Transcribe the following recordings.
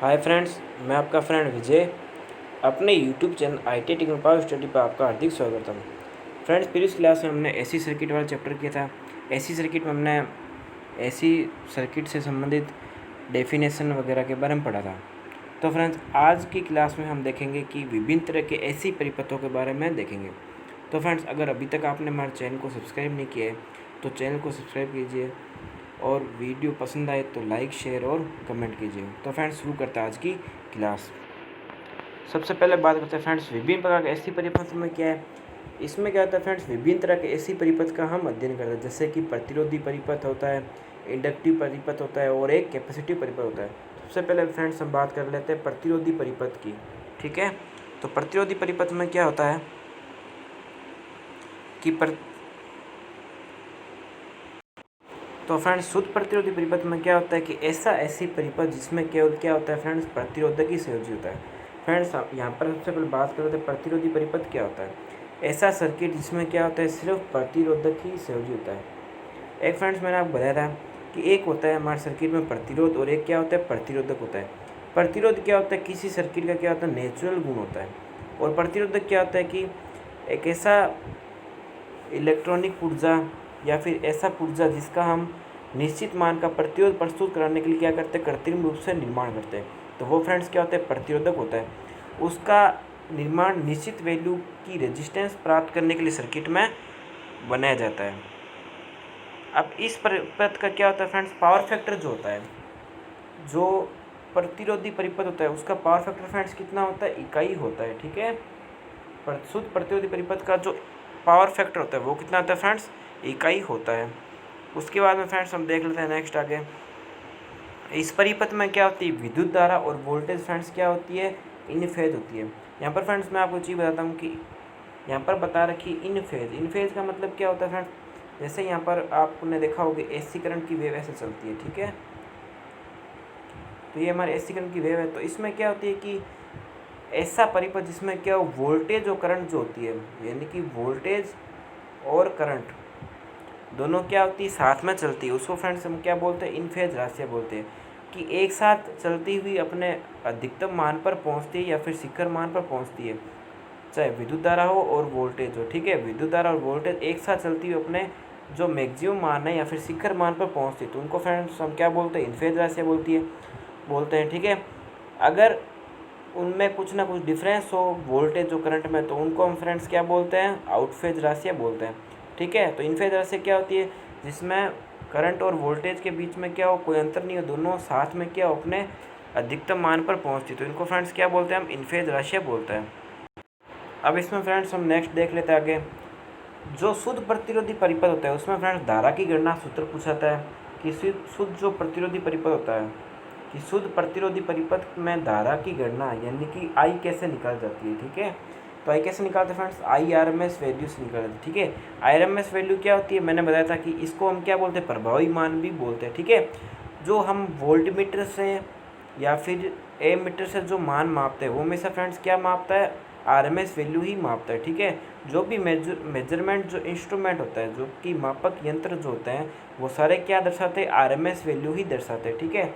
Hi friends, मैं आपका friend विजय अपने YouTube channel IT technical power study पर आपका हार्दिक स्वागत करता हूँ। फ्रेंड्स, प्रीवियस क्लास में हमने एसी सर्किट वाला चैप्टर किया था। एसी सर्किट में हमने एसी सर्किट से संबंधित डेफिनेशन वगैरह के बारे में पढ़ा था। तो फ्रेंड्स, आज की क्लास में हम देखेंगे कि विभिन्न तरह के एसी परिपथों के बारे में देखेंगे। तो फ्रेंड्स, अगर अभी तक आपने हमारे चैनल को सब्सक्राइब नहीं किया है तो चैनल को सब्सक्राइब कीजिए और वीडियो पसंद आए तो लाइक, शेयर और कमेंट कीजिए। तो फ्रेंड्स, शुरू करते हैं आज की क्लास। सबसे पहले बात करते हैं फ्रेंड्स विभिन्न प्रकार के एसी परिपथ में क्या है। इसमें क्या होता है फ्रेंड्स, विभिन्न तरह के एसी परिपथ का हम अध्ययन करते हैं, जैसे कि प्रतिरोधी परिपथ होता है, इंडक्टिव परिपथ होता है और एक कैपेसिटिव परिपथ होता है। सबसे पहले फ्रेंड्स हम बात कर लेते हैं प्रतिरोधी परिपथ की। ठीक है, तो प्रतिरोधी परिपथ में क्या होता है कि तो फ्रेंड्स, शुद्ध प्रतिरोधी परिपथ में क्या होता है कि ऐसा एसी परिपथ जिसमें केवल क्या होता है फ्रेंड्स, प्रतिरोधक ही संयोजी होता है। फ्रेंड्स, यहाँ पर सबसे पहले बात करते हैं प्रतिरोधी परिपथ क्या होता है। ऐसा सर्किट जिसमें क्या होता है, सिर्फ प्रतिरोधक ही संयोजी होता है। एक फ्रेंड्स, मैंने आपको बताया था कि एक होता है हमारे सर्किट में प्रतिरोध और एक क्या होता है, प्रतिरोधक होता है। प्रतिरोध क्या होता है, किसी सर्किट का क्या होता है, नेचुरल गुण होता है। और प्रतिरोधक क्या होता है कि एक ऐसा इलेक्ट्रॉनिक पुर्जा या फिर ऐसा पुर्जा जिसका हम निश्चित मान का प्रतिरोध प्रस्तुत कराने के लिए क्या करते हैं, कृत्रिम रूप से निर्माण करते हैं। तो वो फ्रेंड्स क्या होता है, प्रतिरोधक होता है। उसका निर्माण निश्चित वैल्यू की रेजिस्टेंस प्राप्त करने के लिए सर्किट में बनाया जाता है। अब इस परिपथ का क्या होता है फ्रेंड्स, पावर फैक्टर जो होता है, जो प्रतिरोधी परिपथ होता है उसका पावर फैक्टर फ्रेंड्स कितना होता है, इकाई होता है। ठीक है, शुद्ध प्रतिरोधी परिपथ का जो पावर फैक्टर होता है वो कितना होता है फ्रेंड्स, इकाई होता है। उसके बाद में फ्रेंड्स हम देख लेते हैं नेक्स्ट आगे। इस परिपथ में क्या होती है, विद्युत धारा और वोल्टेज फ्रेंड्स क्या होती है, इन फेज होती है। यहाँ पर फ्रेंड्स मैं आपको चीज़ बताता हूँ कि यहाँ पर बता रखी इन फेज। इन फेज का मतलब क्या होता है फ्रेंड्स, जैसे यहाँ पर आपने देखा होगा एसी करंट की वेव ऐसे चलती है। ठीक है, तो ये हमारे एसी करंट की वेव है। तो इसमें क्या होती है कि ऐसा परिपथ जिसमें क्या वोल्टेज और करंट जो होती है, यानी कि वोल्टेज और करंट दोनों क्या होती है, साथ में चलती है, उसको फ्रेंड्स हम क्या बोलते हैं, इन फेज राशियाँ बोलते हैं। कि एक साथ चलती हुई अपने अधिकतम मान पर पहुंचती है या फिर शिखर मान पर पहुंचती है, चाहे विद्युत धारा हो और वोल्टेज हो। ठीक है, विद्युत धारा और वोल्टेज एक साथ चलती हुई अपने जो मैक्सिमम मान है या फिर शिखर मान पर पहुंचती है, तो उनको फ्रेंड्स हम क्या बोलते हैं, इन फेज राशियाँ बोलते हैं। ठीक है, अगर उनमें कुछ ना कुछ डिफरेंस हो वोल्टेज और करंट में, तो उनको हम फ्रेंड्स क्या बोलते हैं, आउट फेज राशियाँ बोलते हैं। ठीक है, तो इन फेज राशियाँ क्या होती है, जिसमें करंट और वोल्टेज के बीच में क्या हो, कोई अंतर नहीं हो, दोनों साथ में क्या हो, अपने अधिकतम मान पर पहुंचती, तो इनको फ्रेंड्स क्या बोलते हैं, हम इन फेज राशियाँ बोलते हैं। अब इसमें फ्रेंड्स हम नेक्स्ट देख लेते हैं आगे। जो शुद्ध प्रतिरोधी परिपथ होता है उसमें फ्रेंड्स धारा की गणना सूत्र पूछाता है कि शुद्ध जो प्रतिरोधी परिपथ होता है, कि शुद्ध प्रतिरोधी परिपथ में धारा की गणना यानी कि आई कैसे निकाल जाती है। ठीक है, तो आई कैसे निकालते हैं फ्रेंड्स, IRMS वैल्यू से निकाल जाती है। ठीक है, IRMS वैल्यू क्या होती है, मैंने बताया था कि इसको हम क्या बोलते हैं, प्रभावी मान भी बोलते हैं। ठीक है, जो हम वोल्ट मीटर से या फिर एमीटर से जो मान मापते हैं वो हमेशा फ्रेंड्स क्या मापता है, RMS वैल्यू ही मापता है। ठीक है, जो भी मेजरमेंट जो इंस्ट्रूमेंट होता है, जो कि मापक यंत्र जो होते हैं, वो सारे क्या दर्शाते हैं, RMS वैल्यू ही दर्शाते हैं। ठीक है,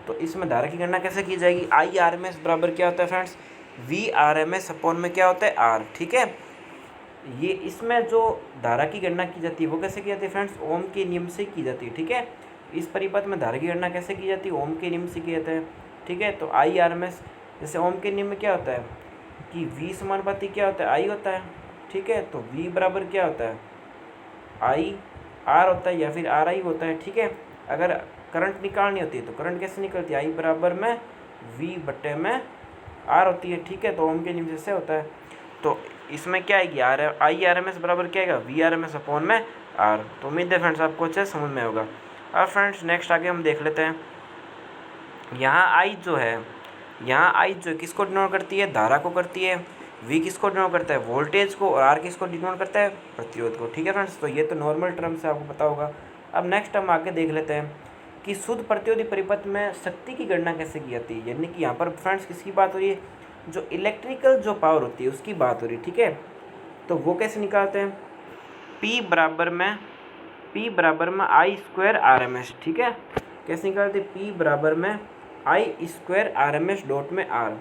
तो इसमें धारा की गणना कैसे की जाएगी, IRMS बराबर क्या होता है फ्रेंड्स, VRMS अपॉन में क्या होता है, R। ठीक है, ये इसमें जो धारा की गणना की जाती है वो कैसे की जाती है फ्रेंड्स, ओम के नियम से की जाती है। ठीक है, इस परिपथ में धारा की गणना कैसे की जाती है, ओम के नियम से की जाता है। ठीक है, तो IRMS जैसे ओम के नियम में क्या होता है कि V समानुपाती क्या होता है, I होता है। ठीक है, तो V बराबर क्या होता है, I R होता है या फिर RI होता है। ठीक है, अगर करंट निकालनी होती है तो करंट कैसे निकलती है, I बराबर में V बटे में R होती है। ठीक है, तो ओम के नियम से होता है। तो इसमें क्या आएगी, IRMS बराबर क्या आएगा, VRMS अपॉन में R। तो उम्मीद है फ्रेंड्स आपको अच्छे समझ में होगा। अब फ्रेंड्स नेक्स्ट आगे हम देख लेते हैं। यहाँ I जो है, यहाँ I जो किसको डिनोट करती है, धारा को करती है। V किसको डिनोट करता है, वोल्टेज को। और R किसको डिनोट करता है, प्रतिरोध को। ठीक है फ्रेंड्स, तो ये तो नॉर्मल टर्म से आपको पता होगा। अब नेक्स्ट हम आगे देख लेते हैं कि शुद्ध प्रतिरोधी परिपथ में शक्ति की गणना कैसे की जाती है। यानी कि यहाँ पर फ्रेंड्स किसकी बात हो रही है, जो इलेक्ट्रिकल जो पावर होती है उसकी बात हो रही है। ठीक है, तो वो कैसे निकालते हैं, P बराबर में I स्क्वायर RMS। ठीक है, कैसे निकालते हैं, P बराबर में I square R M S dot में आर,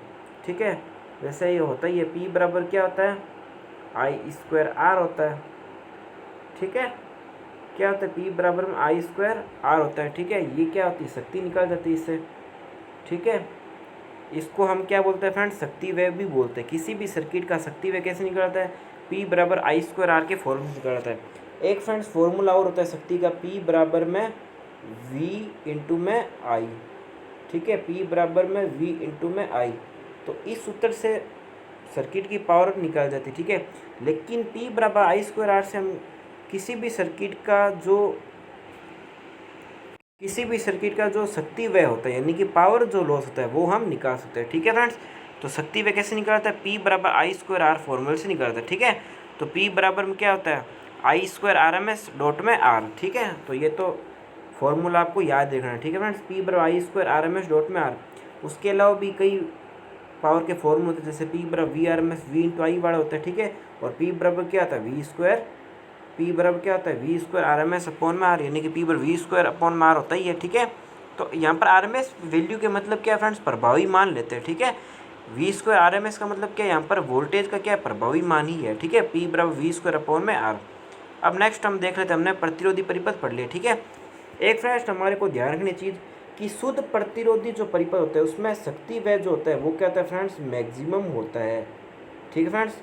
ठीक है। वैसे ये होता ही है, पी बराबर क्या होता है, आई स्क्वायर आर होता है, ठीक है। क्या होता है, पी बराबर में आई स्क्वायर आर होता है, ठीक है। ये क्या होती है, शक्ति निकाल जाती है इससे, ठीक है। इसको हम क्या बोलते हैं फ्रेंड्स, शक्ति वह भी बोलते हैं। किसी भी सर्किट का शक्ति वह कैसे निकलता है, पी बराबर आई स्क्वायर आर के फॉर्मूले से निकलता है। एक फ्रेंड्स फॉर्मूला और होता है शक्ति का, पी बराबर में वी इंटू में आई, ठीक है। पी बराबर में वी इंटू में आई, तो इस सूत्र से सर्किट की पावर निकाल जाती है, ठीक है। लेकिन पी बराबर आई स्क्वायर आर से हम किसी भी सर्किट का जो शक्ति व्यय होता है, यानी कि पावर जो लॉस होता है, वो हम निकाल सकते हैं, ठीक है फ्रेंड्स। तो शक्ति व्यय कैसे निकालता है, पी बराबर आई स्क्वायर आर फॉर्मूले से निकालता है, ठीक है। तो पी बराबर में क्या होता है, I square R M S dot में आर, ठीक है। तो ये तो फॉर्मूला आपको याद रखना है, ठीक है फ्रेंड्स। पी बराबर I square R M S dot में आर। उसके अलावा भी कई पावर के फॉर्मूले होते हैं, जैसे पी बराबर V R M S V into I वाला होता है, ठीक है। और पी बराबर क्या होता है, वी स्क्वायर, पी बराबर क्या होता है, V square R M S upon में आर, यानी कि पी बराबर वी स्क्वायर अपॉन में आर होता ही है, ठीक है। तो यहाँ पर आर एम एस वैल्यू के मतलब क्या है फ्रेंड्स, प्रभावी मान लेते हैं, ठीक है। V square R M S का मतलब क्या है, यहाँ पर वोल्टेज का क्या है, प्रभावी मान ही है, ठीक है। पी बराबर वी स्क्वायर अपॉन में आर। अब नेक्स्ट हम देख लेते हैं, हमने प्रतिरोधी परिपथ पढ़ लिया, ठीक है। एक फ्रेंड्स हमारे को ध्यान रखनी चीज़ कि शुद्ध प्रतिरोधी जो परिपथ होता है उसमें शक्ति व्यय जो होता है वो क्या होता है फ्रेंड्स, मैक्सिमम होता है, ठीक है फ्रेंड्स।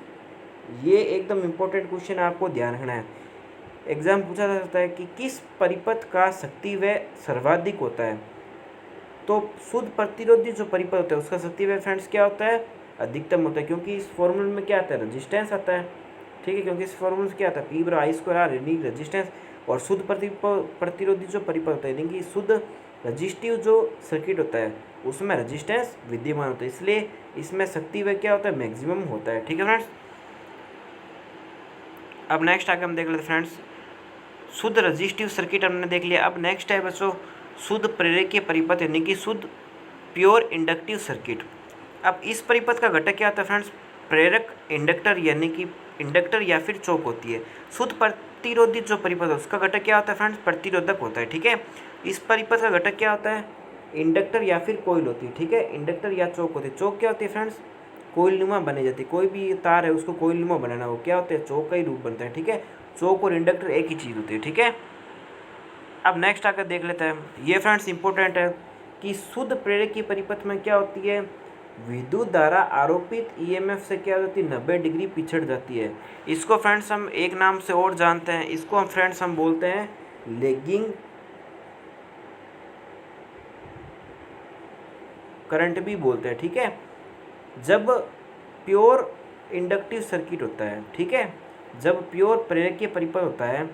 ये एकदम इम्पोर्टेंट क्वेश्चन आपको ध्यान रखना है। एग्जाम पूछा जा सकता है कि किस परिपथ का शक्ति व्यय सर्वाधिक होता है, तो शुद्ध प्रतिरोधी जो परिपथ होता है उसका शक्ति व्यय फ्रेंड्स क्या होता है, अधिकतम होता है, क्योंकि इस फॉर्मूले में क्या आता है, रेजिस्टेंस आता है, ठीक है। क्योंकि इस फॉर्मूले से क्या आता है, पी बराबर आई स्क्वायर आर यानी रेजिस्टेंस। और शुद्ध प्रतिरोधी जो परिपथ होता है, यानी कि शुद्ध रजिस्टिव जो सर्किट होता है उसमें रेजिस्टेंस विद्यमान होता है, इसलिए इसमें शक्ति व्यय क्या होता है, मैक्सिमम होता है, ठीक है फ्रेंड्स। अब नेक्स्ट आगे हम देख लेते हैं फ्रेंड्स, शुद्ध रजिस्टिव सर्किट हमने देख लिया। अब नेक्स्ट है बच्चों शुद्ध प्रेरकीय परिपथ, यानी कि शुद्ध प्योर इंडक्टिव सर्किट। अब इस परिपथ का घटक क्या होता है फ्रेंड्स, प्रेरक, इंडक्टर, यानी कि इंडक्टर या फिर चौक होती है। शुद्ध प्रतिरोधी जो परिपथ है उसका घटक क्या होता है फ्रेंड्स, प्रतिरोधक होता है, ठीक है। इस परिपथ का घटक क्या होता है, इंडक्टर या फिर कोइल होती है, ठीक है। इंडक्टर या चौक होती है। चौक क्या होती है फ्रेंड्स, कोइलनुमा बनी जाती है, कोई भी तार है उसको कोइलनुमा बनाना हो क्या होता है, चौक का ही रूप बनता है, ठीक है। चौक और इंडक्टर एक ही चीज़ होती है, ठीक है। अब नेक्स्ट आकर देख लेते हैं, ये फ्रेंड्स इंपॉर्टेंट है कि शुद्ध प्रेरक की परिपथ में क्या होती है, विद्युत धारा आरोपित ईएमएफ से क्या होती है, 90 डिग्री पिछड़ जाती है। इसको फ्रेंड्स हम एक नाम से और जानते हैं, इसको हम फ्रेंड्स हम बोलते हैं लैगिंग करंट भी बोलते हैं, ठीक है। जब प्योर इंडक्टिव सर्किट होता है, ठीक है, जब प्योर प्रेरकीय परिपथ होता है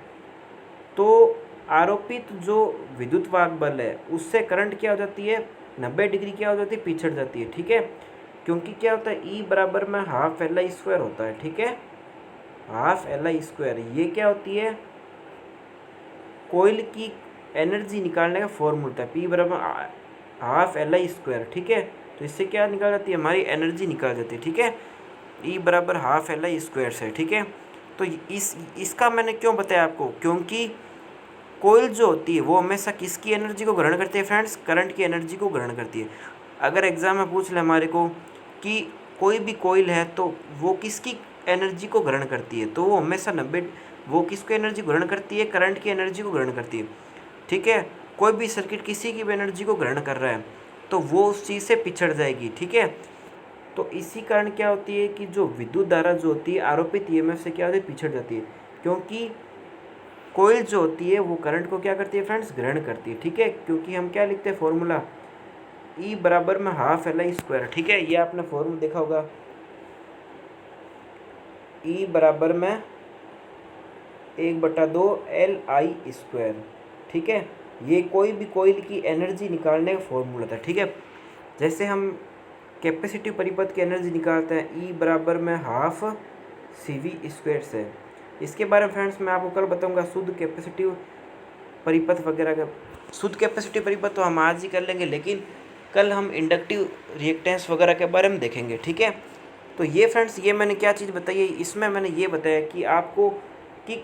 तो आरोपित जो विद्युत वाहक बल है उससे करंट क्या हो जाती है, 90 डिग्री क्या हो जाती है, पिछड़ जाती है, ठीक है। क्योंकि क्या होता है, ई बराबर में हाफ एल आई स्क्वायर होता है, ठीक है, हाफ एल आई स्क्वायर। ये क्या होती है, कोइल की एनर्जी निकालने का फॉर्मूला होता है, पी बराबर हाफ एल आई स्क्वायर, ठीक है। तो इससे क्या निकाल जाती है, हमारी एनर्जी निकाल जाती है, ठीक है, ई बराबर हाफ एल आई स्क्वायर से, ठीक है। तो इसका मैंने क्यों बताया आपको, क्योंकि कोइल जो होती है वो हमेशा किसकी एनर्जी को ग्रहण करती है फ्रेंड्स, करंट की एनर्जी को ग्रहण करती है। अगर एग्जाम में पूछ ले हमारे को कि कोई भी कोइल है तो वो किसकी एनर्जी को ग्रहण करती है, तो वो हमेशा 90, वो किसको एनर्जी ग्रहण करती है, करंट की एनर्जी को ग्रहण करती है, ठीक है। कोई भी सर्किट किसी की भी एनर्जी को ग्रहण कर रहा है तो वो उस चीज़ से पिछड़ जाएगी, ठीक है। तो इसी कारण क्या होती है कि जो विद्युत धारा जो होती है आरोपित ईएमएफ से क्या होती है, पिछड़ जाती है, क्योंकि कोइल जो होती है वो करंट को क्या करती है फ्रेंड्स, ग्रहण करती है, ठीक है। क्योंकि हम क्या लिखते हैं फॉर्मूला, ई बराबर में हाफ एल आई स्क्वायर, ठीक है। ये आपने फॉर्मूला देखा होगा, ई बराबर में 1/2 एल आई स्क्वायर, ठीक है। ये कोई भी कोइल की एनर्जी निकालने का फॉर्मूला था, ठीक है। जैसे हम कैपेसिटिव परिपथ की एनर्जी निकालते हैं, ई बराबर में हाफ सी वी स्क्वायर से। इसके बारे में फ्रेंड्स मैं आपको कल बताऊंगा, शुद्ध कैपेसिटिव परिपथ वगैरह का। शुद्ध कैपेसिटिव परिपथ तो हम आज ही कर लेंगे, लेकिन कल हम इंडक्टिव रिएक्टेंस वगैरह के बारे में देखेंगे, ठीक है। तो ये फ्रेंड्स, ये मैंने क्या चीज़ बताई है, इसमें मैंने ये बताया कि आपको कि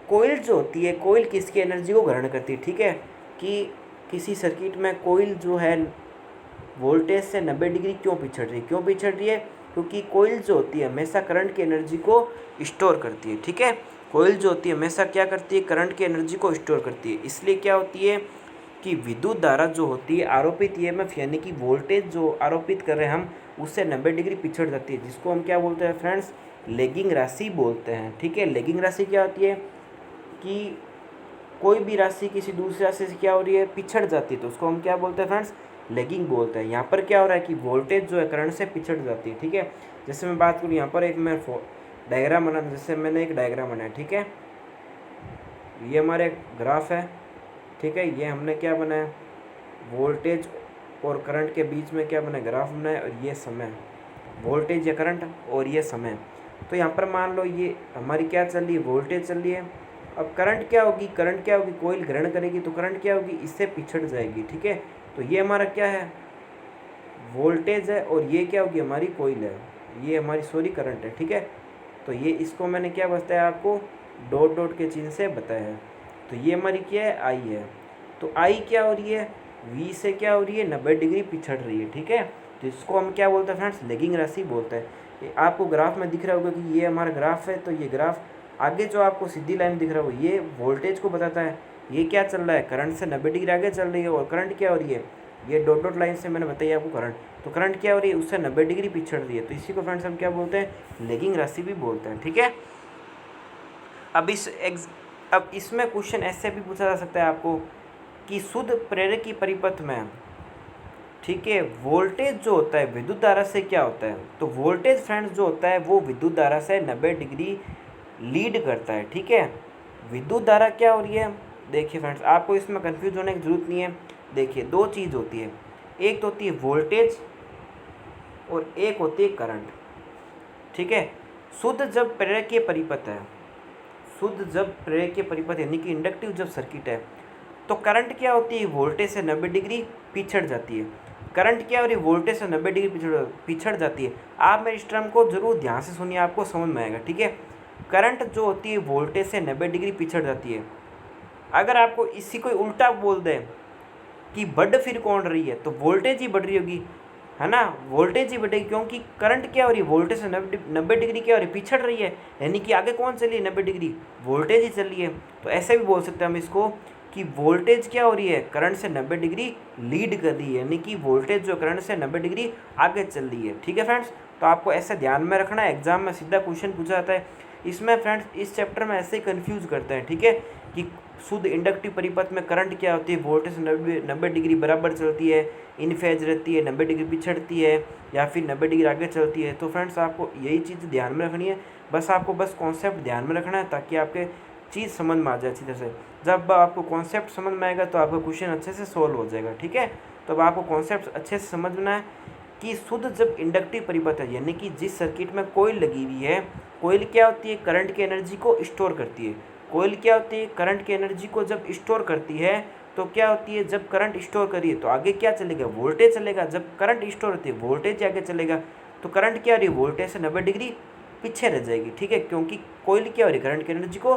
कोइल जो होती है, कोइल किसकी एनर्जी को ग्रहण करती है, ठीक है। कि किसी सर्किट में कोइल जो है वोल्टेज से 90 डिग्री क्यों पिछड़ रही है? क्यों पिछड़ रही है? क्योंकि कोइल जो होती है हमेशा करंट की एनर्जी को स्टोर करती है। ठीक है, कोइल जो होती है हमेशा क्या करती है? करंट की एनर्जी को स्टोर करती है। इसलिए क्या होती है कि विद्युत धारा जो होती है आरोपित ईएमएफ यानी कि वोल्टेज जो आरोपित कर रहे हैं हम, उससे 90 डिग्री पिछड़ जाती है, जिसको हम क्या बोलते हैं फ्रेंड्स? लैगिंग राशि बोलते हैं। ठीक है, लैगिंग राशि क्या होती है कि कोई भी राशि किसी दूसरी राशि से क्या हो रही है? पिछड़ जाती है, तो उसको हम क्या बोलते हैं फ्रेंड्स? लैगिंग बोलते हैं। यहाँ पर क्या हो रहा है कि वोल्टेज जो है करंट से पिछड़ जाती है। ठीक है, जैसे मैं बात करूँ यहाँ पर एक मैं डायग्राम बना, जैसे मैंने एक डायग्राम बनाया। ठीक है, ये हमारे ग्राफ है। ठीक है, ये हमने क्या बनाया? वोल्टेज और करंट के बीच में क्या बनाया? ग्राफ बनाया, और ये समय, वोल्टेज या करंट और ये समय। तो यहाँ पर मान लो ये हमारी क्या चल रही है? वोल्टेज चल रही है। अब करंट क्या होगी? करंट क्या होगी? कोइल ग्रहण करेगी, तो करंट क्या होगी? इससे पिछड़ जाएगी। ठीक है, तो ये हमारा क्या है? वोल्टेज है, और ये क्या होगी? हमारी कोइल है, ये हमारी करंट है। ठीक है, तो ये इसको मैंने क्या बताया आपको? डॉट डॉट के चिन्ह से बताया है। तो ये हमारी क्या है? आई है। तो आई क्या हो रही है? वी से क्या हो रही है? 90 डिग्री पिछड़ रही है। ठीक है, तो इसको हम क्या बोलते हैं फ्रेंड्स? लैगिंग राशि बोलते हैं। ये आपको ग्राफ में दिख रहा होगा कि ये हमारा ग्राफ है। तो ये ग्राफ आगे जो आपको सीधी लाइन दिख रहा हो ये वोल्टेज को बताता है। ये क्या चल रहा है? करंट से 90 डिग्री आगे चल रही है। और करंट क्या हो रही है? ये डॉट डॉट लाइन से मैंने बताया आपको करंट। तो करंट क्या हो रही है? उससे 90 डिग्री पिछड़ रही है। तो इसी को फ्रेंड्स हम क्या बोलते हैं? लैगिंग राशि भी बोलते हैं। ठीक है, अब इसमें क्वेश्चन ऐसे भी पूछा जा सकता है आपको कि शुद्ध प्रेरक की परिपथ में, ठीक है, वोल्टेज जो होता है विद्युत धारा से क्या होता है? तो वोल्टेज फ्रेंड्स जो होता है वो विद्युत धारा से 90 डिग्री लीड करता है। ठीक है, विद्युत धारा क्या हो रही है? देखिए फ्रेंड्स, आपको इसमें कंफ्यूज होने की जरूरत नहीं है। देखिए, दो चीज़ होती है, एक तो होती है वोल्टेज और एक होती है करंट। ठीक है, शुद्ध जब प्रेरकीय परिपथ है, शुद्ध जब प्रेरकीय परिपथ यानी कि इंडक्टिव जब सर्किट है, तो करंट क्या होती है? वोल्टेज से 90 डिग्री पिछड़ जाती है। करंट क्या हो रही है? वोल्टेज से 90 डिग्री पिछड़ जाती है। आप मेरे इस टर्म को जरूर ध्यान से सुनिए, आपको समझ में आएगा। ठीक है, करंट जो होती है वोल्टेज से 90 डिग्री पिछड़ जाती है। अगर आपको इसी कोई उल्टा बोल दे कि बढ़ फिर कौन रही है, तो वोल्टेज ही बढ़ रही होगी, है ना? वोल्टेज ही बढ़ेगी, क्योंकि करंट क्या हो रही है? वोल्टेज से 90 डिग्री क्या हो रही है? पिछड़ रही है। यानी कि आगे कौन चली है? 90 डिग्री वोल्टेज ही चल रही है। तो ऐसे भी बोल सकते हैं हम इसको कि वोल्टेज क्या हो रही है? करंट से 90 डिग्री लीड कर रही है, यानी कि वोल्टेज जो करंट से 90 डिग्री आगे चल रही है। ठीक है फ्रेंड्स, तो आपको ऐसे ध्यान में रखना है, एग्जाम में सीधा क्वेश्चन पूछा जाता है। इसमें फ्रेंड्स इस चैप्टर में ऐसे ही कन्फ्यूज करते हैं। ठीक है, कि शुद्ध इंडक्टिव परिपथ में करंट क्या होती है? वोल्टेज से 90 डिग्री बराबर चलती है, इन फेज रहती है, 90 डिग्री पिछड़ती है, या फिर 90 डिग्री आगे चलती है। तो फ्रेंड्स आपको यही चीज़ ध्यान में रखनी है, बस आपको कॉन्सेप्ट ध्यान में रखना है, ताकि आपके चीज़ समझ में आ जाए अच्छी तरह से। जब आपको कॉन्सेप्ट समझ में आएगा तो आपका क्वेश्चन अच्छे से सोल्व हो जाएगा। ठीक है, तो अब आपको कॉन्सेप्ट अच्छे से समझना है कि शुद्ध जब इंडक्टिव परिपथ है, यानी कि जिस सर्किट में कोइल लगी हुई है, कोइल क्या होती है? करंट की एनर्जी को स्टोर करती है। कोइल क्या होती है? करंट की एनर्जी को जब स्टोर करती है, तो क्या होती है? जब करंट स्टोर करिए तो आगे क्या चलेगा? वोल्टेज चलेगा। जब करंट स्टोर होती है वोल्टेज आगे चलेगा, तो करंट क्या हो रही है? वोल्टेज से 90 डिग्री पीछे रह जाएगी। ठीक है, क्योंकि कोइल क्या हो रही है? करंट की एनर्जी को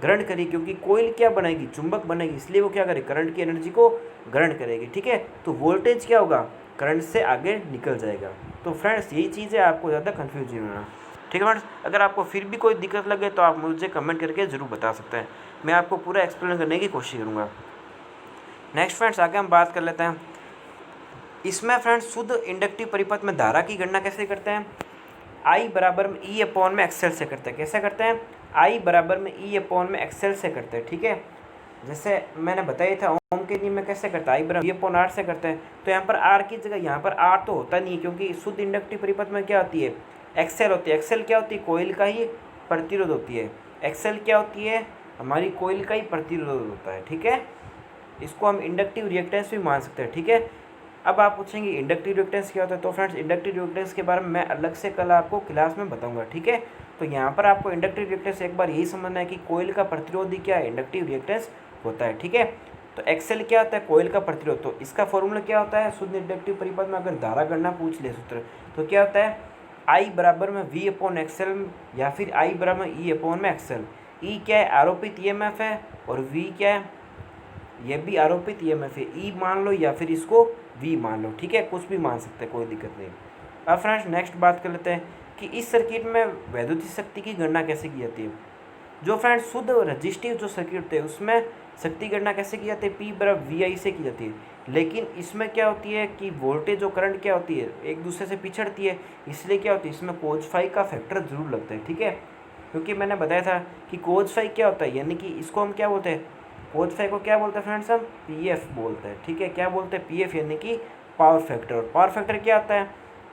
ग्रहण करेगी, क्योंकि कोइल क्या बनाएगी? चुंबक बनेगी, इसलिए वो क्या करेगी? करंट की एनर्जी को ग्रहण करेगी। ठीक है, तो वोल्टेज क्या होगा? करंट से आगे निकल जाएगा। तो फ्रेंड्स यही चीज़ है, आपको ज़्यादा कन्फ्यूज नहीं होना। ठीक है फ्रेंड्स, अगर आपको फिर भी कोई दिक्कत लगे तो आप मुझे कमेंट करके ज़रूर बता सकते हैं, मैं आपको पूरा एक्सप्लेन करने की कोशिश करूँगा। नेक्स्ट फ्रेंड्स आगे हम बात कर लेते हैं। इसमें फ्रेंड्स शुद्ध इंडक्टिव परिपथ में धारा की गणना कैसे करते हैं? आई बराबर में ई अपॉन में एक्सेल से करते हैं। कैसे करते हैं? आई बराबर में ई अपॉन में एक्सेल से करते हैं। ठीक है, जैसे मैंने बताया था ओम के नियम में कैसे करता है? आई बराबर ई अपॉन आर से करते हैं। तो यहाँ पर आर की जगह यहाँ पर आर तो होता नहीं है, क्योंकि शुद्ध इंडक्टिव परिपथ में क्या होती है? एक्सेल होती है। एक्सेल क्या होती है? कोइल का ही प्रतिरोध होती है। एक्सेल क्या होती है? हमारी कोइल का ही प्रतिरोध होता है। ठीक है, इसको हम इंडक्टिव रिएक्टेंस भी मान सकते हैं। ठीक है, अब आप पूछेंगे इंडक्टिव रिएक्टेंस क्या होता है? तो फ्रेंड्स इंडक्टिव रिएक्टेंस के बारे में मैं अलग से कल आपको क्लास में बताऊंगा। ठीक है, तो यहाँ पर आपको इंडक्टिव रिएक्टेंस एक बार यही समझना है कि कोइल का प्रतिरोध ही क्या है? इंडक्टिव रिएक्टेंस होता है। ठीक है, तो एक्सेल क्या होता है? कोइल का प्रतिरोध। तो इसका फॉर्मूला क्या होता है? शुद्ध इंडक्टिव परिपथ में अगर धारा गणना पूछ ले सूत्र, तो क्या होता है? आई बराबर में वी अपॉन एक्सेल, या फिर आई बराबर में ई अपॉन में एक्सेल। ई क्या है? आरोपित ईएमएफ है, और वी क्या है? ये भी आरोपित ईएमएफ है। ई मान लो या फिर इसको वी मान लो, ठीक है, कुछ भी मान सकते हैं, कोई दिक्कत नहीं। अब फ्रेंड्स नेक्स्ट बात कर लेते हैं कि इस सर्किट में वैद्युत शक्ति की गणना कैसे की जाती है। जो फ्रेंड्स शुद्ध रजिस्टिव जो सर्किट होते हैं उसमें शक्ति गणना कैसे की जाती है, पी बराबर वी आई से की जाती है। लेकिन इसमें क्या होती है कि वोल्टेज और करंट क्या होती है, एक दूसरे से पिछड़ती है, इसलिए क्या होती है इसमें कोज फाई का फैक्टर जरूर लगता है, ठीक है। क्योंकि मैंने बताया था कि कोज फाई क्या होता है, यानी कि इसको हम क्या बोलते हैं, कोज फाई को क्या बोलते हैं फ्रेंड्स, हम पी एफ बोलते हैं, ठीक है। क्या बोलते हैं, पी एफ, यानी कि पावर फैक्टर। और पावर फैक्टर क्या होता है,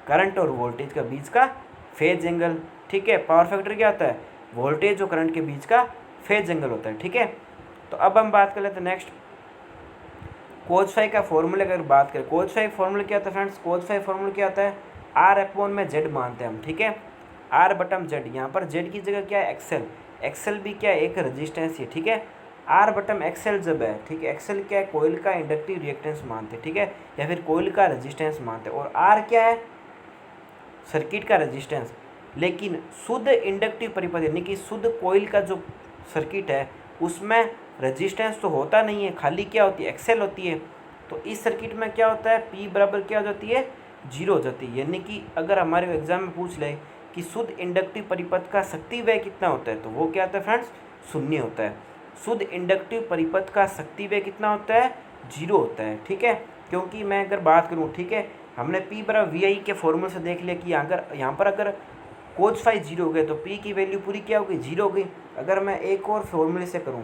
करंट और वोल्टेज का बीच का फेज एंगल, ठीक है। पावर फैक्टर क्या होता है, वोल्टेज और करंट के बीच का फेज एंगल होता है, ठीक है। तो अब हम बात कर लेते हैं नेक्स्ट कोज फाई का फॉर्मूले। अगर बात करें कोज फाई फॉर्मूला क्या होता है फ्रेंड्स, कोज फाई फॉर्मूला क्या होता है, आर अपॉन में जेड मानते हैं हम, ठीक है। आर बटम जेड, यहाँ पर जेड की जगह क्या है, एक्सएल। एक्सएल भी क्या है, एक रजिस्टेंस है, ठीक है। आर बटम एक्सएल जब है, ठीक है, एक्सएल क्या है, कोयल का इंडक्टिव रिएक्टेंस मानते हैं, ठीक है, या फिर कोयल का रजिस्टेंस मानते हैं। और आर क्या है, सर्किट का रजिस्टेंस। लेकिन शुद्ध इंडक्टिव परिपथ यानी कि शुद्ध कोयल का जो सर्किट है उसमें रजिस्टेंस तो होता नहीं है, खाली क्या होती है, एक्सेल होती है। तो इस सर्किट में क्या होता है, पी बराबर क्या हो जाती है, जीरो हो जाती है। यानी कि अगर हमारे एग्जाम में पूछ ले कि शुद्ध इंडक्टिव परिपथ का शक्ति व्यय कितना होता है, तो वो क्या होता है फ्रेंड्स, शून्य होता है। शुद्ध इंडक्टिव परिपथ का शक्ति व्यय कितना होता है, जीरो होता है, ठीक है। क्योंकि मैं अगर बात करूँ, ठीक है, हमने पी बराबर वी आई के फॉर्मूले से देख लिया कि अगर यहाँ पर अगर कोज फाई जीरो हो गए तो पी की वैल्यू पूरी क्या हो गई, जीरो हो गई। अगर मैं एक और फॉर्मूले से करूँ,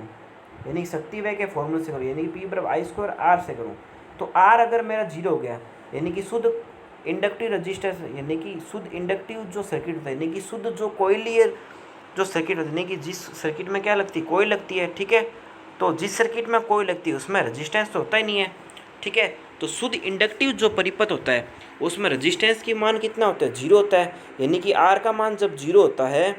यानी शक्ति व्यय के फॉर्मूले से करूँ, यानी कि पी बराबर आई स्क्वायर आर से करूँ, तो आर अगर मेरा जीरो हो गया, यानी कि शुद्ध इंडक्टिव रजिस्टेंस, यानी कि शुद्ध इंडक्टिव जो सर्किट होता है, यानी कि शुद्ध जो कोइलीय जो सर्किट होती है, यानी कि जिस सर्किट में क्या लगती है, कोई लगती है, ठीक है। तो जिस सर्किट में कोई लगती है उसमें रजिस्टेंस तो होता ही नहीं है, ठीक है। तो शुद्ध इंडक्टिव जो परिपथ होता है उसमें रजिस्टेंस की मान कितना होता है, जीरो होता है। यानी कि आर का मान जब जीरो होता है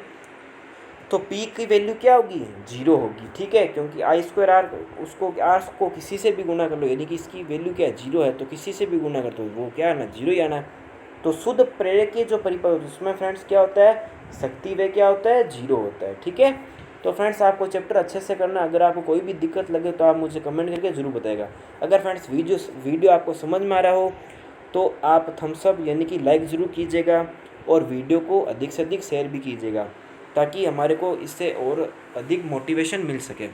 तो पी की वैल्यू क्या होगी, जीरो होगी, ठीक है। क्योंकि आई स्क्वायर आर, उसको आर को किसी से भी गुना कर लो, यानी कि इसकी वैल्यू क्या है, जीरो है, तो किसी से भी गुना कर दो वो क्या आना, जीरो ही आना है। तो शुद्ध प्रेरक जो परिपथ होता है उसमें फ्रेंड्स क्या होता है, शक्ति व्यय क्या होता है, जीरो होता है, ठीक है। तो फ्रेंड्स आपको चैप्टर अच्छे से करना, अगर आपको कोई भी दिक्कत लगे तो आप मुझे कमेंट करके जरूर बताएगा। अगर फ्रेंड्स वीडियो आपको समझ में आ रहा हो तो आप थम्स अप यानी कि लाइक ज़रूर कीजिएगा और वीडियो को अधिक से अधिक शेयर भी कीजिएगा, ताकि हमारे को इससे और अधिक मोटिवेशन मिल सके।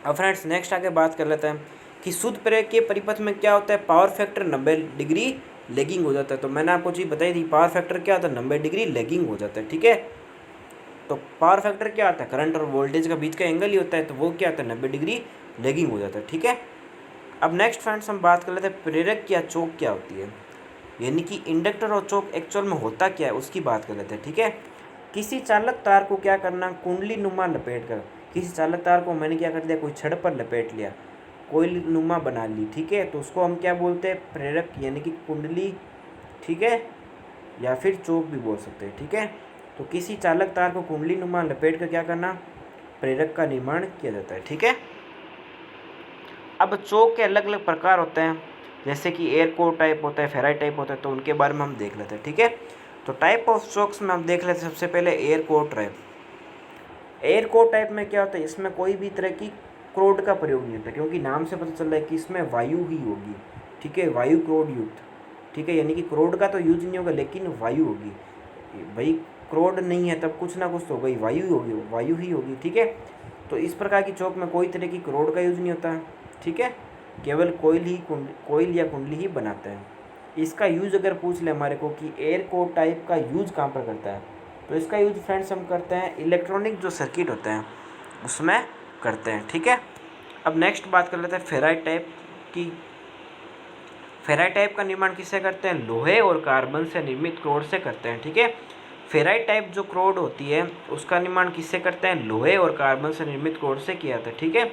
अब फ्रेंड्स नेक्स्ट आगे बात कर लेते हैं कि शुद्ध प्रेरक के परिपथ में क्या होता है, पावर फैक्टर 90 डिग्री लैगिंग हो जाता है। तो मैंने आपको चीज़ बताई थी, पावर फैक्टर क्या होता है, 90 डिग्री लैगिंग हो जाता है, ठीक है। तो पावर फैक्टर क्या आता है, करंट और वोल्टेज का बीच का एंगल ही होता है, तो वो क्या आता है, 90 डिग्री लैगिंग हो जाता है, ठीक है। अब नेक्स्ट फ्रेंड्स हम बात कर लेते हैं प्रेरक या चोक क्या होती है, यानी कि इंडक्टर और चोक एक्चुअल में होता क्या है उसकी बात कर लेते हैं, ठीक है। किसी चालक तार को क्या करना, कुंडली नुमा लपेट कर, किसी चालक तार को मैंने क्या कर दिया, कोई छड़ पर लपेट लिया, कोई नुमा बना ली, ठीक है। तो उसको हम क्या बोलते हैं, प्रेरक यानी कि कुंडली, ठीक है, या फिर चोक भी बोल सकते हैं, ठीक है। तो किसी चालक तार को कुंडली नुमा लपेट कर क्या करना, प्रेरक का निर्माण किया जाता है, ठीक है। अब चोक के अलग अलग प्रकार होते हैं, जैसे कि एयर कोर टाइप होता है, फेराइट टाइप होता है, तो उनके बारे में हम देख लेते हैं, ठीक है। तो टाइप ऑफ चोक्स में हम देख लेते हैं सबसे पहले air core type. Air core type में क्या होता है, इसमें कोई भी तरह की क्रोड का प्रयोग नहीं होता, क्योंकि नाम से पता चल रहा है कि इसमें वायु ही होगी, ठीक है, वायु क्रोड युक्त, ठीक है। यानी कि क्रोड का तो यूज नहीं होगा लेकिन वायु होगी, भाई क्रोड नहीं है तब कुछ ना कुछ तो होगा ही, वायु ही होगी, वायु ही होगी, ठीक है। तो इस प्रकार की चौक में कोई तरह की क्रोड का यूज नहीं होता है, ठीक है, केवल कोयल या कुंडली ही बनाते हैं। इसका यूज अगर पूछ ले हमारे को कि एयर कोर टाइप का यूज कहाँ पर करता है, तो इसका यूज फ्रेंड्स हम करते हैं इलेक्ट्रॉनिक जो सर्किट होते हैं उसमें करते हैं, ठीक है। अब नेक्स्ट बात कर लेते हैं फेराइट टाइप की। फेराइट टाइप का निर्माण किससे करते हैं, लोहे और कार्बन से निर्मित क्रोड से करते हैं, ठीक है। फेराइट टाइप जो क्रोड होती है उसका निर्माण किससे करते हैं, लोहे और कार्बन से निर्मित क्रोड से किया जाता है, ठीक है।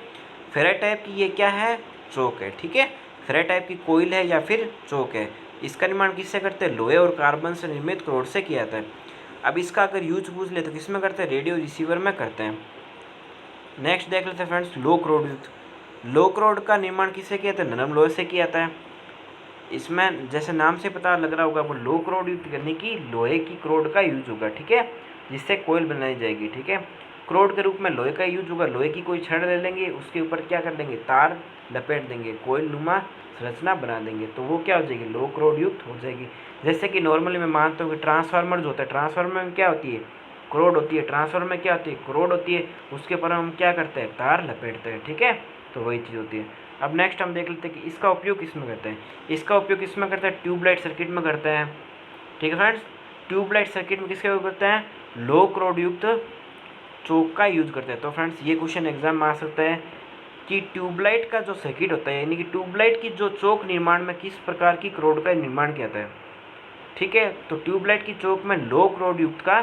फेराइट टाइप की ये क्या है, चोक है, ठीक है। फेराइट टाइप की कोइल है या फिर चोक है, इसका निर्माण किससे करते हैं, लोहे और कार्बन से निर्मित क्रोड से किया जाता है। अब इसका अगर यूज पूछ ले तो किस में करते हैं, रेडियो रिसीवर में करते हैं। नेक्स्ट देख लेते हैं फ्रेंड्स लो क्रोड युक्त। लो क्रोड का निर्माण किससे किया जाता है, नरम लोहे से किया जाता है। इसमें जैसे नाम से पता लग रहा होगा वो लो क्रोड युक्त करने की लोहे की क्रोड का यूज होगा, ठीक है, जिससे कोयल बनाई जाएगी, ठीक है। क्रोड के रूप में लोहे का यूज होगा, लोहे की कोई छड़ ले लेंगे, उसके ऊपर क्या कर देंगे, तार लपेट देंगे, कोयल नुमा संरचना बना देंगे तो वो क्या हो जाएगी, लो क्रोड युक्त हो जाएगी। जैसे कि नॉर्मली मैं मानता हूँ कि ट्रांसफार्मर जो होता है, ट्रांसफार्मर में क्या होती है, क्रोड होती है। ट्रांसफार्मर में क्या होती है, क्रोड होती है। उसके ऊपर हम क्या करते हैं, तार लपेटते हैं, ठीक है। तो वही चीज़ होती है। अब नेक्स्ट हम देख लेते हैं कि इसका उपयोग किस में करते हैं। इसका उपयोग किस में करते हैं, ट्यूबलाइट सर्किट में करते हैं, ठीक है फ्रेंड्स। ट्यूबलाइट सर्किट में किसका उपयोग करते हैं, लो क्रोड युक्त चोक का यूज करते हैं। तो फ्रेंड्स ये क्वेश्चन एग्जाम में आ सकता है कि ट्यूबलाइट का जो सर्किट होता है, यानी कि ट्यूबलाइट की जो चोक निर्माण में किस प्रकार की क्रोड का निर्माण किया जाता है, ठीक है। तो ट्यूबलाइट की चोक में लो क्रोड युक्त का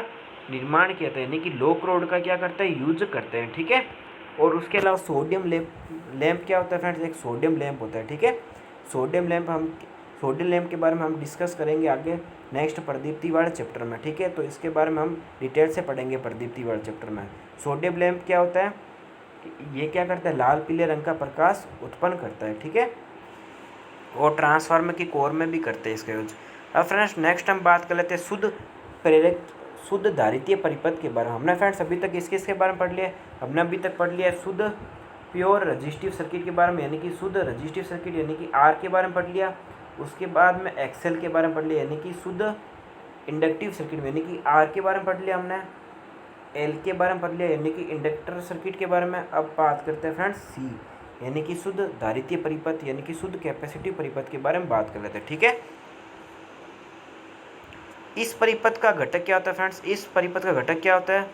निर्माण किया जाता है, यानी कि लो क्रोड का क्या करते हैं, यूज करते हैं, ठीक है। और उसके अलावा सोडियम लैंप क्या होता है फ्रेंड्स, एक सोडियम लैंप होता है, ठीक है। सोडियम लैंप के बारे में हम डिस्कस करेंगे आगे नेक्स्ट प्रदीप्ति वाले चैप्टर में, ठीक है। तो इसके बारे में हम डिटेल से पढ़ेंगे प्रदीप्ति वाले चैप्टर में। सोडियम लैंप क्या होता है, ये क्या करता है, लाल पीले रंग का प्रकाश उत्पन्न करता है, ठीक है। और ट्रांसफार्मर की कोर में भी करते हैं इसका यूज। अब फ्रेंड्स नेक्स्ट हम बात कर लेते हैं शुद्ध धारितीय परिपथ के बारे में। हमने फ्रेंड्स अभी तक इसके बारे में पढ़ लिया। हमने अभी तक पढ़ लिया शुद्ध प्योर रजिस्टिव सर्किट के बारे में, यानी कि शुद्ध रजिस्टिव सर्किट यानी कि आर के बारे में पढ़ लिया। उसके बाद में एक्सेल के बारे में पढ़ लिया, यानी कि शुद्ध इंडक्टिव सर्किट में, यानी कि आर के बारे में पढ़ लिया हमने। एल के बारे में पढ़ लिया, यानी कि इंडक्टर सर्किट के बारे में। अब बात करते हैं फ्रेंड्स सी, यानी कि शुद्ध धारितीय परिपथ यानी कि शुद्ध कैपेसिटिव परिपथ के बारे में बात कर लेते हैं, ठीक है। इस परिपथ का घटक क्या होता है फ्रेंड्स, इस परिपथ का घटक क्या होता है,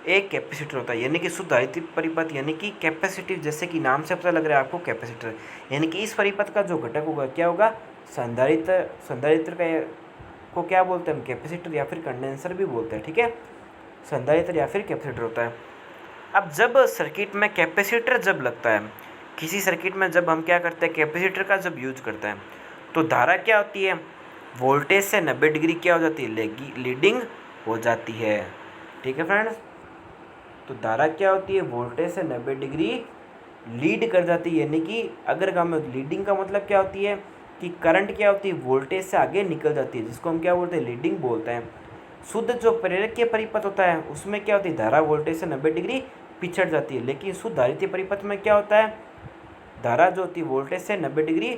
एक कैपेसिटर होता है, यानी कि शुद्ध धारितीय परिपथ यानी कि कैपेसिटिव, जैसे कि नाम से पता लग रहा है आपको कैपेसिटर। यानी कि इस परिपथ का जो घटक होगा क्या होगा, संधारित्र का को क्या बोलते हैं हम, कैपेसिटर या फिर कंडेंसर भी बोलते हैं, ठीक है। संधारित्र या फिर कैपेसिटर होता है। अब जब सर्किट में कैपेसिटर जब लगता है, किसी सर्किट में जब हम क्या करते हैं, कैपेसिटर का जब यूज करते हैं, तो धारा क्या होती है, वोल्टेज से 90 डिग्री क्या हो जाती है, लीडिंग हो जाती है, ठीक है फ्रेंड्स। तो धारा क्या होती है, वोल्टेज से 90 डिग्री लीड कर जाती है, यानी कि अगर हम लीडिंग का मतलब क्या होती है कि करंट क्या होती है, वोल्टेज से आगे निकल जाती है, जिसको हम क्या बोलते हैं, लीडिंग बोलते हैं। शुद्ध जो प्रेरकीय परिपथ होता है उसमें क्या होती है, धारा वोल्टेज से 90 डिग्री पिछड़ जाती है। लेकिन शुद्ध धारितीय परिपथ में क्या होता है, धारा जो होती है वोल्टेज से 90 डिग्री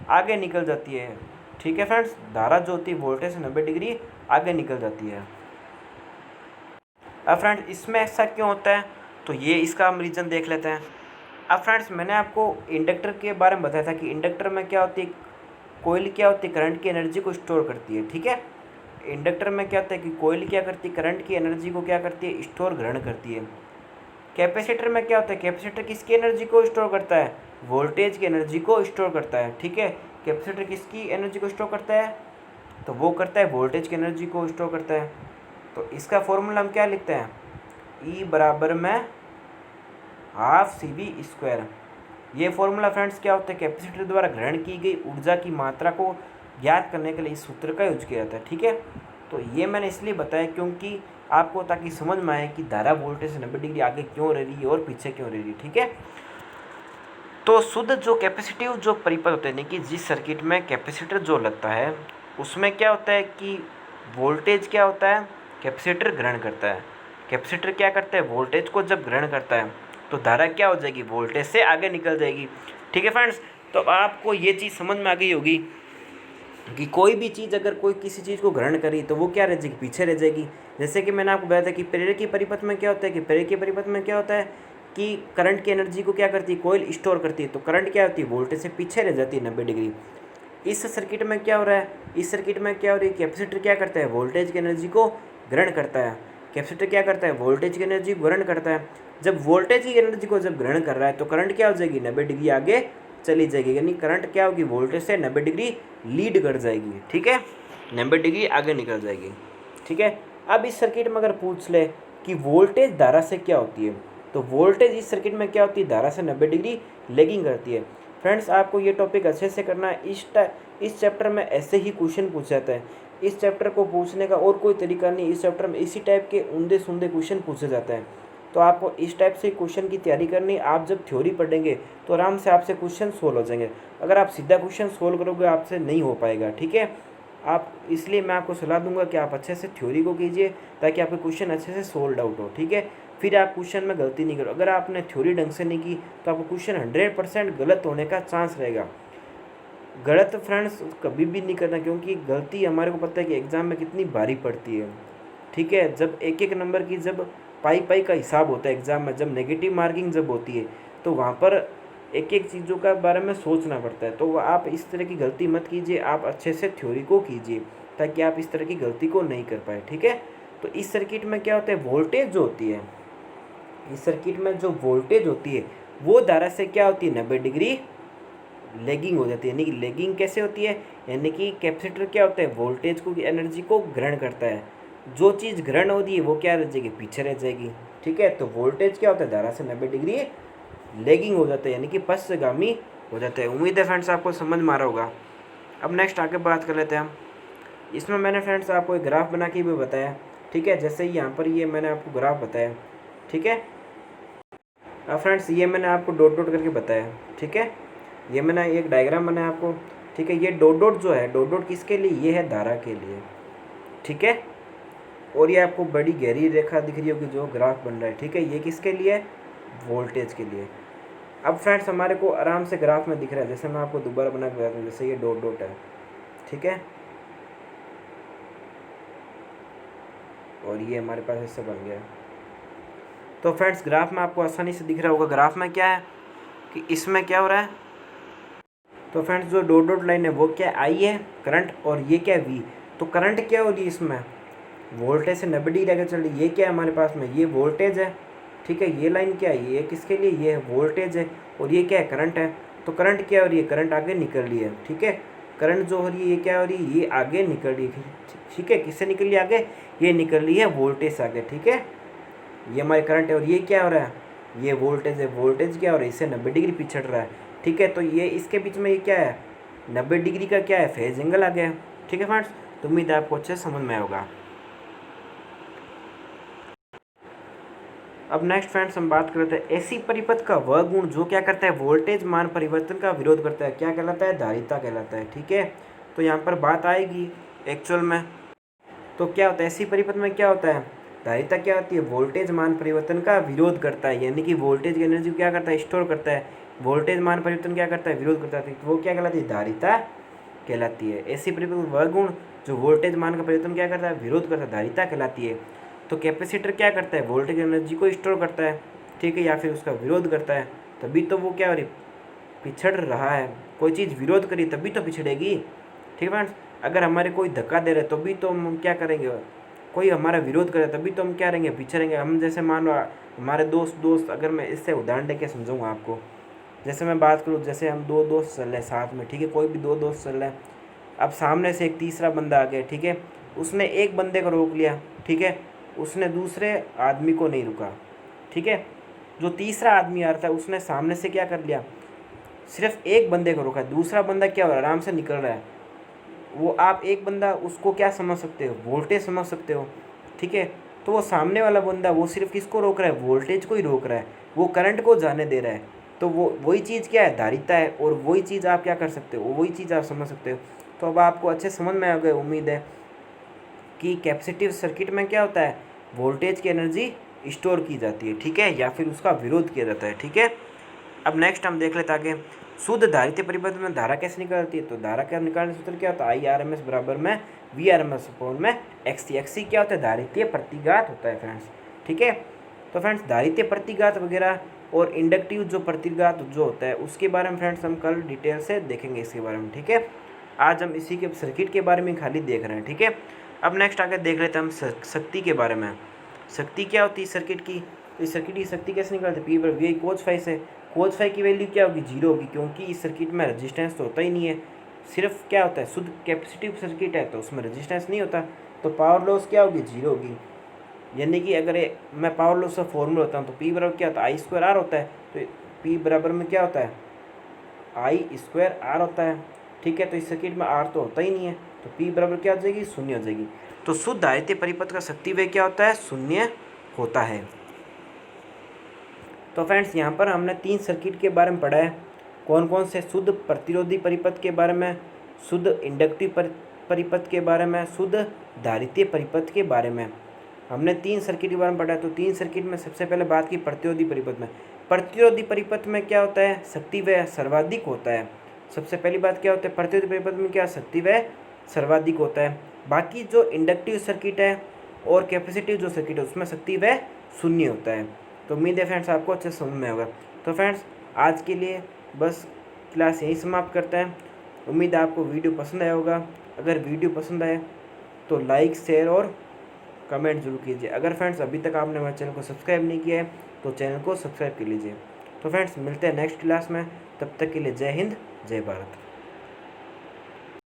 आगे निकल जाती है, ठीक है फ्रेंड्स। धारा जो होती है वोल्टेज से 90 डिग्री आगे निकल जाती है। अब फ्रेंड्स इसमें ऐसा क्यों होता है, तो ये इसका हम रीज़न देख लेते हैं। अब फ्रेंड्स मैंने आपको इंडक्टर के बारे में बताया था कि इंडक्टर में क्या होती है, कोयल क्या होती है, करंट की एनर्जी को स्टोर करती है, ठीक है। इंडक्टर में क्या होता है कि कोयल क्या करती है, करंट की एनर्जी को क्या करती है, स्टोर ग्रहण करती है। कैपेसिटर में क्या होता है, कैपेसिटर किसकी एनर्जी को स्टोर करता है, वोल्टेज की एनर्जी को स्टोर करता है, ठीक है। कैपेसिटर किसकी एनर्जी को स्टोर करता है, तो वो करता है वोल्टेज की एनर्जी को स्टोर करता है। तो इसका फॉर्मूला हम क्या लिखते हैं, ई बराबर में ½ CV²। ये फॉर्मूला फ्रेंड्स क्या होता है, कैपेसिटर द्वारा ग्रहण की गई ऊर्जा की मात्रा को ज्ञात करने के लिए इस सूत्र का यूज किया जाता है, ठीक है। तो ये मैंने इसलिए बताया क्योंकि आपको ताकि समझ में आए कि धारा वोल्टेज से 90 डिग्री आगे क्यों रह रही है और पीछे क्यों रह रही है, ठीक है। तो शुद्ध जो कैपेसिटिव जो परिपथ होते हैं, यानी कि जिस सर्किट में कैपेसिटर जो लगता है उसमें क्या होता है कि वोल्टेज क्या होता है, कैपेसिटर ग्रहण करता है। कैपेसिटर क्या करता है, वोल्टेज को जब ग्रहण करता है तो धारा क्या हो जाएगी, वोल्टेज से आगे निकल जाएगी, ठीक है फ्रेंड्स। तो आपको ये चीज़ समझ में आ गई होगी कि कोई भी चीज़ अगर कोई किसी चीज़ को ग्रहण करी तो वो क्या रह जाएगी, पीछे रह जाएगी। जैसे कि मैंने आपको बताया था कि प्रेरकीय परिपथ में क्या होता है, कि प्रेरकीय परिपथ में क्या होता है कि करंट की एनर्जी को क्या करती है, कोयल स्टोर करती है। तो करंट क्या होती है, वोल्टेज से पीछे रह जाती है 90 डिग्री। इस सर्किट में क्या हो रहा है, इस सर्किट में क्या हो रही है, कैपेसिटर क्या करता है, वोल्टेज की एनर्जी को ग्रहण करता है। कैपेसिटर क्या करता है, वोल्टेज की एनर्जी को ग्रहण करता है। जब वोल्टेज की एनर्जी को जब ग्रहण कर रहा है तो करंट क्या हो जाएगी, 90 डिग्री आगे चली जाएगी, यानी करंट क्या होगी, वोल्टेज से 90 डिग्री लीड कर जाएगी, ठीक है, 90 डिग्री आगे निकल जाएगी, ठीक है। अब इस सर्किट में अगर पूछ ले कि वोल्टेज धारा से क्या होती है, तो वोल्टेज इस सर्किट में क्या होती है, धारा से 90 डिग्री लेगिंग करती है। फ्रेंड्स आपको ये टॉपिक अच्छे से करना है। इस चैप्टर में ऐसे ही क्वेश्चन पूछ जाता है। इस चैप्टर को पूछने का और कोई तरीका नहीं, इस चैप्टर में इसी टाइप के उंधे सुंदे क्वेश्चन पूछे जाते हैं। तो आपको इस टाइप से क्वेश्चन की तैयारी करनी। आप जब थ्योरी पढ़ेंगे तो आराम से आपसे क्वेश्चन सोल्व हो जाएंगे। अगर आप सीधा क्वेश्चन सोल्व करोगे आपसे नहीं हो पाएगा, ठीक है। आप इसलिए मैं आपको सलाह दूंगा कि आप अच्छे से थ्योरी को कीजिए ताकि आपके क्वेश्चन अच्छे से सोल्व आउट हो, ठीक है। फिर आप क्वेश्चन में गलती नहीं करो। अगर आपने थ्योरी ढंग से नहीं की तो आपको क्वेश्चन 100% गलत होने का चांस रहेगा। गलत फ्रेंड्स कभी भी नहीं करना, क्योंकि गलती हमारे को पता है कि एग्ज़ाम में कितनी भारी पड़ती है। ठीक है, जब एक एक नंबर की जब पाई पाई का हिसाब होता है एग्ज़ाम में, जब नेगेटिव मार्किंग जब होती है, तो वहाँ पर एक एक चीज़ों का बारे में सोचना पड़ता है। तो आप इस तरह की गलती मत कीजिए, आप अच्छे से थ्योरी को कीजिए ताकि आप इस तरह की गलती को नहीं कर पाए। ठीक है, तो इस सर्किट में क्या होता है, वोल्टेज जो होती है, इस सर्किट में जो वोल्टेज होती है वो धारा से क्या होती है, 90 डिग्री लेगिंग हो जाती है। यानी कि लेगिंग कैसे होती है, यानी कि कैपेसिटर क्या होता है, वोल्टेज को, एनर्जी को ग्रहण करता है। जो चीज़ ग्रहण होती है वो क्या रह जाएगी, पीछे रह जाएगी। ठीक है, तो वोल्टेज क्या होता है, धारा से 90 डिग्री लेगिंग हो जाता है, यानी कि पश्चगामी हो जाता है। उम्मीद है फ्रेंड्स आपको समझ में आ रहा होगा। अब नेक्स्ट आगे बात कर लेते हैं हम। इसमें मैंने फ्रेंड्स आपको एक ग्राफ बना के भी बताया। ठीक है, जैसे यहाँ पर ये मैंने आपको ग्राफ बताया। ठीक है, अब फ्रेंड्स ये मैंने आपको डॉट डॉट करके बताया। ठीक है, ये मैंने एक डायग्राम बनाया आपको। ठीक है, ये डॉट डॉट जो है, डॉट डॉट किसके लिए, ये है धारा के लिए। ठीक है, और ये आपको बड़ी गहरी रेखा दिख रही होगी जो ग्राफ बन रहा है। ठीक है, ये किसके लिए है, वोल्टेज के लिए। अब फ्रेंड्स हमारे को आराम से ग्राफ में दिख रहा है, जैसे मैं आपको दोबारा बना के बताता हूँ। जैसे ये डॉट डॉट है, ठीक है, और ये हमारे पास ऐसे बन गया। तो फ्रेंड्स ग्राफ में आपको आसानी से दिख रहा होगा, ग्राफ में क्या है कि इसमें क्या हो रहा है। तो फ्रेंड्स जो डॉट डॉट लाइन है वो क्या, आई है करंट, और ये क्या है, वी। तो करंट क्या हो रही है इसमें, वोल्टेज से 90 डिग्री आगे चल रही है। ये क्या है हमारे पास में, ये वोल्टेज है। ठीक है, ये लाइन क्या है, ये किसके लिए, ये है वोल्टेज है, और ये क्या है, करंट है। तो करंट क्या हो रही है, करंट आगे निकल रही है। ठीक है, करंट जो हो रही है ये क्या हो रही है, ये आगे निकल रही है। ठीक है, किससे निकल रही है आगे, ये निकल रही है वोल्टेज से आगे। ठीक है, ये हमारे करंट है, और ये क्या हो रहा है, ये वोल्टेज है। वोल्टेज क्या हो रहा है, इससे 90 डिग्री पिछड़ रहा है। ठीक है, तो ये इसके बीच में ये क्या है, 90 डिग्री का क्या है, फेज एंगल आ गया। ठीक है फ्रेंड्स, तो उम्मीद है आपको अच्छे से समझ में आया होगा। अब नेक्स्ट फ्रेंड्स हम बात करते हैं एसी परिपथ का वह गुण जो क्या करता है, वोल्टेज मान परिवर्तन का विरोध करता है। क्या कहलाता है, धारिता कहलाता है। ठीक है, तो यहाँ पर बात आएगी एक्चुअल में। तो क्या होता है, एसी परिपथ में क्या होता है, धारिता क्या होती है, वोल्टेज मान परिवर्तन का विरोध करता है। यानी कि वोल्टेज की एनर्जी क्या करता है, स्टोर करता है। वोल्टेज मान परिवर्तन क्या करता है, विरोध करता है। तो वो क्या कहलाती है, धारिता कहलाती है। एसी परिपथ वह गुण जो वोल्टेज मान का परिवर्तन क्या करता है, विरोध करता है, धारिता कहलाती है। तो कैपेसिटर क्या करता है, वोल्टेज एनर्जी को स्टोर करता है। ठीक है, या फिर उसका विरोध करता है, तभी तो वो क्या हो रही, पिछड़ रहा है। कोई चीज़ विरोध करी तभी तो पिछड़ेगी। ठीक है फ्रेंड्स, अगर हमारे कोई धक्का दे रहे तो भी तो हम क्या करेंगे, कोई हमारा विरोध करे तभी तो हम क्या रहेंगे, पिछड़ेंगे। हम जैसे मान लो हमारे दोस्त अगर मैं इससे उदाहरण देके समझाऊंगा आपको। जैसे मैं बात करूँ, जैसे हम दो दोस्त चल रहे साथ में। ठीक है, कोई भी दो दोस्त चल रहे हैं। अब सामने से एक तीसरा बंदा आ गया। ठीक है, उसने एक बंदे को रोक लिया। ठीक है, उसने दूसरे आदमी को नहीं रुका। ठीक है, जो तीसरा आदमी आ रहा था उसने सामने से क्या कर लिया, सिर्फ एक बंदे को रोका। दूसरा बंदा क्या हो रहा है, आराम से निकल रहा है। वो आप एक बंदा उसको क्या समझ सकते हो, वोल्टेज समझ सकते हो। ठीक है, तो वो सामने वाला बंदा वो सिर्फ किसको रोक रहा है, वोल्टेज को ही रोक रहा है, वो करंट को जाने दे रहा है। तो वो वही चीज़ क्या है, धारिता है, और वही चीज़ आप क्या कर सकते हो, वही चीज़ आप समझ सकते हो। तो अब आपको अच्छे समझ में आ गए उम्मीद है कि कैपेसिटिव सर्किट में क्या होता है, वोल्टेज की एनर्जी स्टोर की जाती है। ठीक है, या फिर उसका विरोध किया जाता है। ठीक है, अब नेक्स्ट हम देख लेते आगे, शुद्ध धारित्य परिपथ में धारा कैसे निकलती है। तो धारा का निकालने सूत्र क्या होता है, IRMS बराबर में VRMS अपॉन में XC। XC क्या होता है, धारित्य प्रतिघात होता है फ्रेंड्स। ठीक है, तो फ्रेंड्स धारित्य प्रतिघात वगैरह और इंडक्टिव जो प्रतिघात जो होता है उसके बारे में फ्रेंड्स हम कल डिटेल से देखेंगे इसके बारे में। ठीक है, आज हम इसी के सर्किट के बारे में खाली देख रहे हैं। ठीक है, अब नेक्स्ट आगे देख लेते हैं हम शक्ति के बारे में। शक्ति क्या होती है सर्किट की, तो इस सर्किट की शक्ति कैसे निकालते हैं, P बराबर VI cos फाई से। cos फाई की वैल्यू क्या होगी, 0 होगी, क्योंकि इस सर्किट में रेजिस्टेंस तो होता ही नहीं है। सिर्फ क्या होता है, शुद्ध कैपेसिटिव सर्किट है तो उसमें रेजिस्टेंस नहीं होता। तो पावर लॉस क्या होगी, 0 होगी। यानी कि अगर मैं पावर लॉस का फॉर्मूला होता हूँ तो P बराबर क्या होता है, I² R होता है। तो P बराबर में क्या होता है, I² R होता है। ठीक है, तो इस सर्किट में R तो होता ही नहीं है, तो P बराबर क्या हो जाएगी, 0 हो जाएगी। तो शुद्ध धारित्य परिपथ का शक्ति वे क्या होता है, 0 होता है। तो फ्रेंड्स यहाँ पर हमने 3 सर्किट के बारे में पढ़ा है। कौन कौन से, शुद्ध प्रतिरोधी परिपथ के बारे में, शुद्ध इंडक्टिव परिपथ के बारे में, शुद्ध धारित्य परिपथ के बारे में हमने 3 सर्किट के बारे में पढ़ा है। तो 3 सर्किट में सबसे पहले बात की प्रतिरोधी परिपथ में। प्रतिरोधी परिपथ में क्या होता है, शक्ति व्यय सर्वाधिक होता है। सबसे पहली बात क्या होता है, प्रतिरोधी परिपथ में क्या शक्ति व सर्वाधिक होता है। बाकी जो इंडक्टिव सर्किट है और कैपेसिटिव जो सर्किट है उसमें शक्ति व शून्य होता है। तो उम्मीद है फ्रेंड्स आपको अच्छे समझ में होगा। तो फ्रेंड्स आज के लिए बस क्लास यहीं समाप्त करते हैं। उम्मीद है आपको वीडियो पसंद आया होगा। अगर वीडियो पसंद आए तो लाइक, शेयर और कमेंट जरूर कीजिए। अगर फ्रेंड्स अभी तक आपने हमारे चैनल को सब्सक्राइब नहीं किया है तो चैनल को सब्सक्राइब कर लीजिए। तो फ्रेंड्स मिलते हैं नेक्स्ट क्लास में, तब तक के लिए जय हिंद, जय भारत।